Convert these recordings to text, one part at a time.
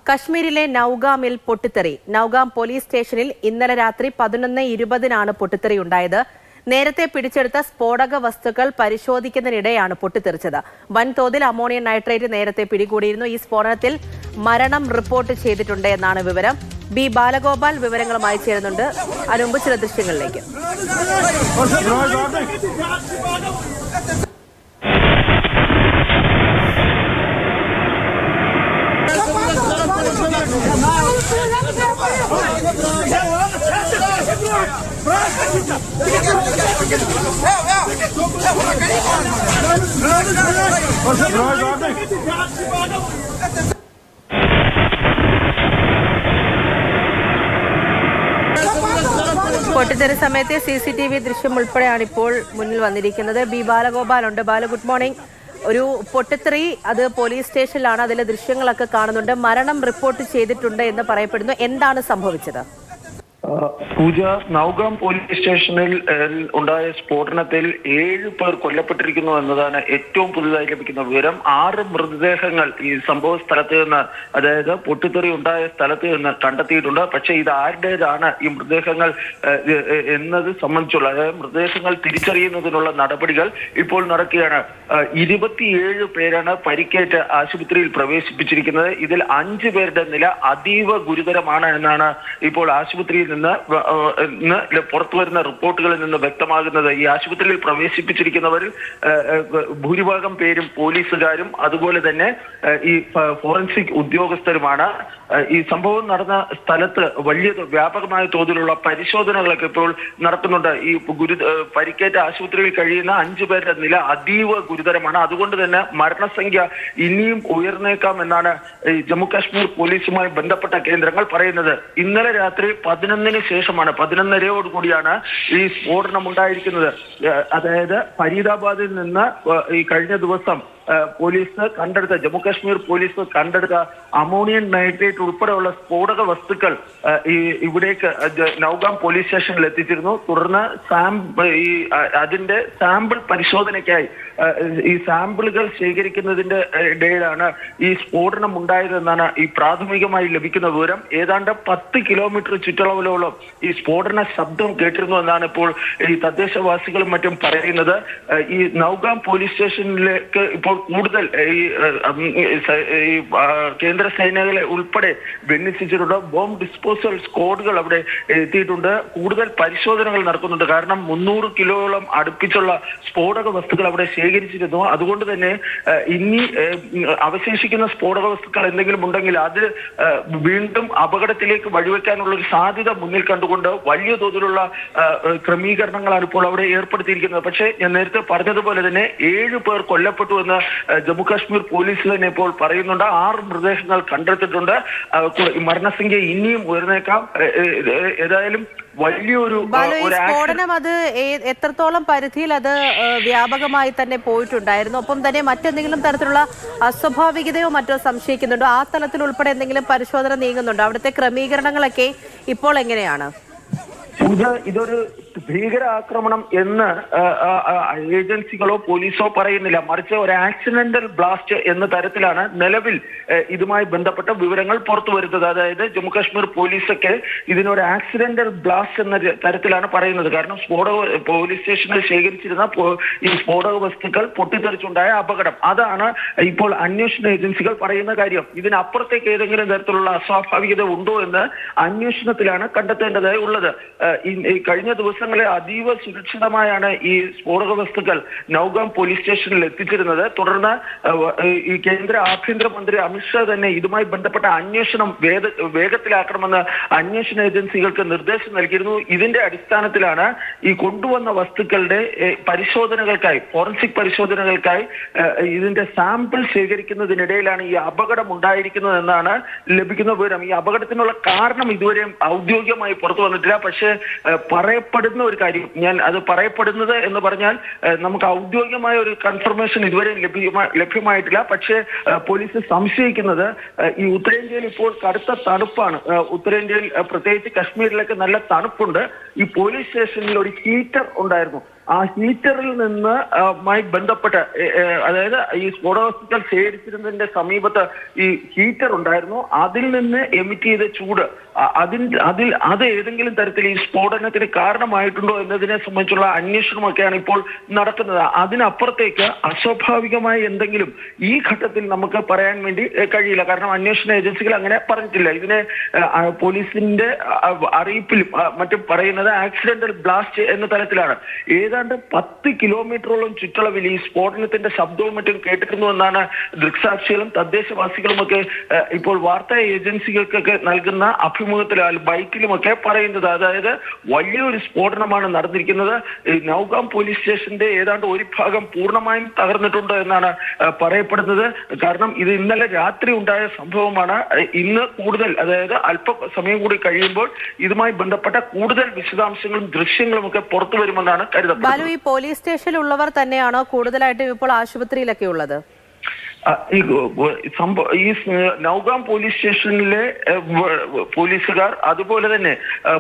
കശ്മീരിലെ നൌഗാമിൽ പൊട്ടിത്തെറി. നൌഗാം പോലീസ് സ്റ്റേഷനിൽ ഇന്നലെ രാത്രി 11:20-നാണ് പൊട്ടിത്തെറിയുണ്ടായത്. നേരത്തെ പിടിച്ചെടുത്ത സ്ഫോടക വസ്തുക്കൾ പരിശോധിക്കുന്നതിനിടെയാണ് പൊട്ടിത്തെറിച്ചത്. വൻതോതിൽ അമോണിയം നൈട്രേറ്റ് നേരത്തെ പിടികൂടിയിരുന്നു. ഈ സ്ഫോടനത്തിൽ മരണം റിപ്പോർട്ട് ചെയ്തിട്ടുണ്ട് എന്നാണ് വിവരം. ബി ബാലഗോപാൽ വിവരങ്ങളുമായി ചേരുന്നുണ്ട്. അതിനുമുമ്പ് ചില ദൃശ്യങ്ങളിലേക്ക്. പൊട്ടിത്തെറി സമയത്തെ CCTV ദൃശ്യം ഉൾപ്പെടെയാണ് ഇപ്പോൾ മുന്നിൽ വന്നിരിക്കുന്നത്. ബി ബാലഗോപാലുണ്ട്. ബാല, ഗുഡ് മോർണിംഗ്. ഒരു പൊട്ടിത്തെറി, അത് പോലീസ് സ്റ്റേഷനിലാണ്. അതിലെ ദൃശ്യങ്ങളൊക്കെ കാണുന്നുണ്ട്. മരണം റിപ്പോർട്ട് ചെയ്തിട്ടുണ്ട് എന്ന് പറയപ്പെടുന്നു. എന്താണ് സംഭവിച്ചത്? പൂജ, നൌഗാം പോലീസ് സ്റ്റേഷനിൽ ഉണ്ടായ സ്ഫോടനത്തിൽ 7 പേർ കൊല്ലപ്പെട്ടിരിക്കുന്നു എന്നതാണ് ഏറ്റവും പുതുതായി ലഭിക്കുന്ന വിവരം. 6 മൃതദേഹങ്ങൾ ഈ സംഭവ സ്ഥലത്ത് നിന്ന്, അതായത് പൊട്ടിത്തെറി ഉണ്ടായ സ്ഥലത്ത് നിന്ന് കണ്ടെത്തിയിട്ടുണ്ട്. പക്ഷേ ഇത് ആരുടേതാണ് ഈ മൃതദേഹങ്ങൾ എന്നത് സംബന്ധിച്ചുള്ള, അതായത് മൃതദേഹങ്ങൾ തിരിച്ചറിയുന്നതിനുള്ള നടപടികൾ ഇപ്പോൾ നടക്കുകയാണ്. 27 പേരാണ് പരിക്കേറ്റ് ആശുപത്രിയിൽ പ്രവേശിപ്പിച്ചിരിക്കുന്നത്. ഇതിൽ 5 പേരുടെ നില അതീവ ഗുരുതരമാണ് എന്നാണ് ഇപ്പോൾ ആശുപത്രിയിൽ നിന്ന് പുറത്തു വരുന്ന റിപ്പോർട്ടുകളിൽ നിന്ന് വ്യക്തമാകുന്നത്. ഈ ആശുപത്രിയിൽ പ്രവേശിപ്പിച്ചിരിക്കുന്നവരിൽ ഭൂരിഭാഗം പേരും പോലീസുകാരും അതുപോലെ തന്നെ ഈ ഫോറൻസിക് ഉദ്യോഗസ്ഥരുമാണ്. ഈ സംഭവം നടന്ന സ്ഥലത്ത് വലിയ വ്യാപകമായ തോതിലുള്ള പരിശോധനകളൊക്കെ ഇപ്പോൾ നടക്കുന്നുണ്ട്. ഈ പരിക്കേറ്റ ആശുപത്രിയിൽ കഴിയുന്ന 5 പേരുടെ നില അതീവ ഗുരുതരമാണ്. അതുകൊണ്ട് തന്നെ മരണസംഖ്യ ഇനിയും ഉയർന്നേക്കാം എന്നാണ് ഈ ജമ്മു കാശ്മീർ പോലീസുമായി ബന്ധപ്പെട്ട കേന്ദ്രങ്ങൾ പറയുന്നത്. ഇന്നലെ രാത്രി 11-ന് ശേഷമാണ്, 11:30-ഓടുകൂടിയാണ് ഈ സ്ഫോടനം ഉണ്ടായിരിക്കുന്നത്. അതായത് ഫരീദാബാദിൽ നിന്ന് ഈ കഴിഞ്ഞ ദിവസം പോലീസ് കണ്ടെടുത്ത, ജമ്മു കാശ്മീർ പോലീസ് കണ്ടെടുത്ത അമോണിയം നൈട്രേറ്റ് ഉൾപ്പെടെയുള്ള സ്ഫോടക വസ്തുക്കൾ ഇവിടേക്ക് നൌഗാം പോലീസ് സ്റ്റേഷനിൽ എത്തിച്ചിരുന്നു. തുടർന്ന് അതിന്റെ സാമ്പിൾ പരിശോധനയ്ക്കായി ഈ സാമ്പിളുകൾ ശേഖരിക്കുന്നതിന്റെ ഇടയിലാണ് ഈ സ്ഫോടനം ഉണ്ടായതെന്നാണ് ഈ പ്രാഥമികമായി ലഭിക്കുന്ന വിവരം. ഏതാണ്ട് 10 കിലോമീറ്റർ ചുറ്റളവിലോളം ഈ സ്ഫോടന ശബ്ദം കേട്ടിരുന്നു എന്നാണ് ഇപ്പോൾ ഈ തദ്ദേശവാസികളും മറ്റും പറയുന്നത്. ഈ നൌഗാം പോലീസ് സ്റ്റേഷനിലേക്ക് ഇപ്പോൾ കൂടുതൽ ഈ കേന്ദ്ര സൈനികരെ ഉൾപ്പെടെ വിന്യസിച്ചിട്ടുണ്ട്. ബോംബ് ഡിസ്പോസൽ സ്ക്വാഡുകൾ അവിടെ എത്തിയിട്ടുണ്ട്. കൂടുതൽ പരിശോധനകൾ നടക്കുന്നുണ്ട്. കാരണം 300 കിലോയോളം അടുപ്പിച്ചുള്ള സ്ഫോടക വസ്തുക്കൾ അവിടെ ശേഖരിച്ചിരുന്നു. അതുകൊണ്ട് തന്നെ ഇനി അവശേഷിക്കുന്ന സ്ഫോടക വസ്തുക്കൾ എന്തെങ്കിലും ഉണ്ടെങ്കിൽ അത് വീണ്ടും അപകടത്തിലേക്ക് വഴിവെക്കാനുള്ള ഒരു സാധ്യത മുന്നിൽ കണ്ടുകൊണ്ട് വലിയ തോതിലുള്ള ക്രമീകരണങ്ങളാണ് ഇപ്പോൾ അവിടെ ഏർപ്പെടുത്തിയിരിക്കുന്നത്. പക്ഷേ ഞാൻ നേരത്തെ പറഞ്ഞതുപോലെ തന്നെ 7 പേർ കൊല്ലപ്പെട്ടു എന്ന് ജമ്മു കാശ്മീർ പോലീസ് തന്നെ ഇപ്പോൾ പറയുന്നുണ്ട്. 6 മൃതദേഹങ്ങൾ കണ്ടെത്തിയിട്ടുണ്ട്. മരണസംഖ്യ ഇനിയും ഉയർന്നേക്കാം. ഏതായാലും വലിയൊരു സ്ഫോടനം, അത് എത്രത്തോളം പരിധിയിൽ അത് വ്യാപകമായി തന്നെ പോയിട്ടുണ്ടായിരുന്നു? ഒപ്പം തന്നെ മറ്റെന്തെങ്കിലും തരത്തിലുള്ള അസ്വാഭാവികതയോ മറ്റോ സംശയിക്കുന്നുണ്ടോ? ആ തലത്തിൽ ഉൾപ്പെടെ എന്തെങ്കിലും പരിശോധന നീങ്ങുന്നുണ്ടോ? അവിടുത്തെ ക്രമീകരണങ്ങളൊക്കെ ഇപ്പോൾ എങ്ങനെയാണ്? ഇതൊരു ഭീകരാക്രമണം എന്ന് ഏജൻസികളോ പോലീസോ പറയുന്നില്ല. മറിച്ച് ഒരു ആക്സിഡന്റൽ ബ്ലാസ്റ്റ് എന്ന തരത്തിലാണ് നിലവിൽ ഇതുമായി ബന്ധപ്പെട്ട വിവരങ്ങൾ പുറത്തു വരുന്നത്. അതായത് ജമ്മു കാശ്മീർ പോലീസൊക്കെ ഇതിനൊരു ആക്സിഡന്റൽ ബ്ലാസ്റ്റ് എന്ന തരത്തിലാണ് പറയുന്നത്. കാരണം പോലീസ് സ്റ്റേഷനിൽ ശേഖരിച്ചിരുന്ന ഈ സ്ഫോടക വസ്തുക്കൾ പൊട്ടിത്തെറിച്ചുണ്ടായ അപകടം, അതാണ് ഇപ്പോൾ അന്വേഷണ ഏജൻസികൾ പറയുന്ന കാര്യം. ഇതിനപ്പുറത്തേക്ക് ഏതെങ്കിലും തരത്തിലുള്ള അസ്വാഭാവികത ഉണ്ടോ എന്ന് അന്വേഷണത്തിലാണ് കണ്ടെത്തേണ്ടതായി ഉള്ളത്. ഈ കഴിഞ്ഞ ദിവസങ്ങളിൽ അതീവ സുരക്ഷിതമായാണ് ഈ സ്ഫോടക വസ്തുക്കൾ നൌഗാം പോലീസ് സ്റ്റേഷനിൽ എത്തിച്ചിരുന്നത്. തുടർന്ന് ഈ കേന്ദ്ര ആഭ്യന്തരമന്ത്രി അമിത്ഷാ തന്നെ ഇതുമായി ബന്ധപ്പെട്ട അന്വേഷണം വേഗത്തിലാക്കണമെന്ന് അന്വേഷണ ഏജൻസികൾക്ക് നിർദ്ദേശം നൽകിയിരുന്നു. ഇതിന്റെ അടിസ്ഥാനത്തിലാണ് ഈ കൊണ്ടുവന്ന വസ്തുക്കളുടെ പരിശോധനകൾക്കായി, ഫോറൻസിക് പരിശോധനകൾക്കായി ഇതിന്റെ സാമ്പിൾ ശേഖരിക്കുന്നതിനിടയിലാണ് ഈ അപകടം ഉണ്ടായിരിക്കുന്നത് എന്നാണ് ലഭിക്കുന്ന വിവരം. ഈ അപകടത്തിനുള്ള കാരണം ഇതുവരെയും ഔദ്യോഗികമായി പുറത്തു വന്നിട്ടില്ല. പക്ഷേ പറയപ്പെടുന്ന ഒരു കാര്യം, ഞാൻ അത് പറയപ്പെടുന്നത് എന്ന് പറഞ്ഞാൽ നമുക്ക് ഔദ്യോഗികമായ ഒരു കൺഫർമേഷൻ ഇതുവരെ ലഭ്യമായിട്ടില്ല. പക്ഷേ പോലീസ് സംശയിക്കുന്നത് ഈ ഉത്തരേന്ത്യയിൽ ഇപ്പോൾ കടുത്ത തണുപ്പാണ്. ഉത്തരേന്ത്യയിൽ പ്രത്യേകിച്ച് കശ്മീരിലൊക്കെ നല്ല തണുപ്പുണ്ട്. ഈ പോലീസ് സ്റ്റേഷനിൽ ഒരു ഹീറ്റർ ഉണ്ടായിരുന്നു. ആ ഹീറ്ററിൽ നിന്ന് മായി ബന്ധപ്പെട്ട് അതായത് ഈ സ്ഫോടക വസ്തുക്കൾ ശേഖരിച്ചിരുന്നതിന്റെ സമീപത്ത് ഈ ഹീറ്റർ ഉണ്ടായിരുന്നു. അതിൽ നിന്ന് എമിറ്റ് ചെയ്ത ചൂട് അത് ഏതെങ്കിലും തരത്തിൽ ഈ സ്ഫോടനത്തിന് കാരണമായിട്ടുണ്ടോ എന്നതിനെ സംബന്ധിച്ചുള്ള അന്വേഷണമൊക്കെയാണ് ഇപ്പോൾ നടത്തുന്നത്. അതിനപ്പുറത്തേക്ക് അസ്വാഭാവികമായ എന്തെങ്കിലും ഈ ഘട്ടത്തിൽ നമുക്ക് പറയാൻ വേണ്ടി കഴിയില്ല. കാരണം അന്വേഷണ ഏജൻസികൾ അങ്ങനെ പറഞ്ഞിട്ടില്ല. ഇതിനെ പോലീസിന്റെ അറിയിപ്പിലും മറ്റും പറയുന്നത് ആക്സിഡന്റൽ ബ്ലാസ്റ്റ് എന്ന തലത്തിലാണ്. ഏതാണ്ട് 10 കിലോമീറ്ററോളം ചുറ്റളവിൽ ഈ സ്ഫോടനത്തിന്റെ ശബ്ദവും മറ്റും കേട്ടിരുന്നു എന്നാണ് ദൃക്സാക്ഷികളും തദ്ദേശവാസികളുമൊക്കെ ഇപ്പോൾ വാർത്താ ഏജൻസികൾക്കൊക്കെ നൽകുന്ന അഭിമുഖത്തിലും ബൈക്കിലുമൊക്കെ പറയുന്നത്. അതായത് വലിയൊരു സ്ഫോടനമാണ് നടന്നിരിക്കുന്നത്. നൗഗാം പോലീസ് സ്റ്റേഷന്റെ ഏതാണ്ട് ഒരു ഭാഗം പൂർണ്ണമായും തകർന്നിട്ടുണ്ട് എന്നാണ് പറയപ്പെടുന്നത്. കാരണം ഇത് ഇന്നലെ രാത്രി ഉണ്ടായ സംഭവമാണ്. ഇന്ന് കൂടുതൽ, അതായത് അല്പസമയം കൂടി കഴിയുമ്പോൾ ഇതുമായി ബന്ധപ്പെട്ട കൂടുതൽ വിശദാംശങ്ങളും ദൃശ്യങ്ങളും ഒക്കെ പുറത്തു വരുമെന്നാണ് കരുതപ്പെടുന്നത്. ബാലു, ഈ പോലീസ് സ്റ്റേഷനിലുള്ളവർ തന്നെയാണോ കൂടുതലായിട്ടും ഇപ്പോൾ ആശുപത്രിയിലൊക്കെ ഉള്ളത്? ഈ നൗഗാം പോലീസ് സ്റ്റേഷനിലെ പോലീസുകാർ, അതുപോലെ തന്നെ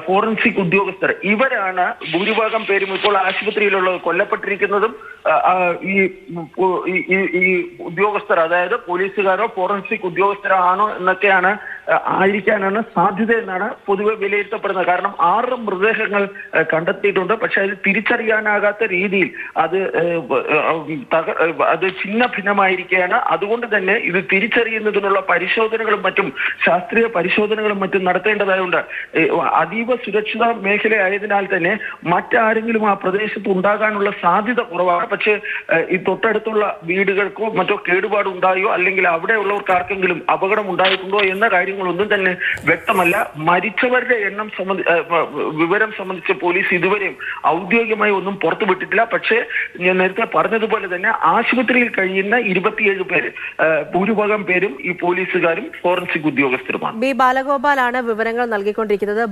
ഫോറൻസിക് ഉദ്യോഗസ്ഥർ, ഇവരാണ് ഭൂരിഭാഗം പേരും ഇപ്പോൾ ആശുപത്രിയിലുള്ളത്. കൊല്ലപ്പെട്ടിരിക്കുന്നതും ഈ ഉദ്യോഗസ്ഥർ, അതായത് പോലീസുകാരോ ഫോറൻസിക് ഉദ്യോഗസ്ഥരോ ആണോ എന്നൊക്കെയാണ് ആയിരിക്കാനാണ് സാധ്യത എന്നാണ് പൊതുവെ വിലയിരുത്തപ്പെടുന്നത്. കാരണം 6 മൃതദേഹങ്ങൾ കണ്ടെത്തിയിട്ടുണ്ട്. പക്ഷെ അത് തിരിച്ചറിയാനാകാത്ത രീതിയിൽ അത് ഛിന്ന ഭിന്നമായിരിക്കുകയാണ്. അതുകൊണ്ട് തന്നെ ഇത് തിരിച്ചറിയുന്നതിനുള്ള പരിശോധനകളും മറ്റും, ശാസ്ത്രീയ പരിശോധനകളും മറ്റും നടത്തേണ്ടതായുണ്ട്. അതീവ സുരക്ഷിത മേഖലയായതിനാൽ തന്നെ മറ്റാരെങ്കിലും ആ പ്രദേശത്ത് ഉണ്ടാകാനുള്ള സാധ്യത കുറവാണ്. പക്ഷേ ഈ തൊട്ടടുത്തുള്ള വീടുകൾക്കോ മറ്റോ കേടുപാട് ഉണ്ടായോ അല്ലെങ്കിൽ അവിടെയുള്ളവർക്ക് ആർക്കെങ്കിലും അപകടം ഉണ്ടായിട്ടുണ്ടോ എന്ന കാര്യങ്ങളൊന്നും തന്നെ വ്യക്തമല്ല. മരിച്ചവരുടെ എണ്ണം വിവരം സംബന്ധിച്ച് പോലീസ് ഇതുവരെയും ഔദ്യോഗികമായി ഒന്നും പുറത്തുവിട്ടിട്ടില്ല. പക്ഷേ ഞാൻ നേരത്തെ പറഞ്ഞതുപോലെ തന്നെ ആശുപത്രിയിൽ കഴിയുന്ന 27 പേര്, ഭൂരിഭാഗം പേരും ഈ പോലീസുകാരും ഫോറൻസിക് ഉദ്യോഗസ്ഥരുമാണ്. ബി ബാലഗോപാലാണ് വിവരങ്ങൾ നൽകിക്കൊണ്ടിരിക്കുന്നത്.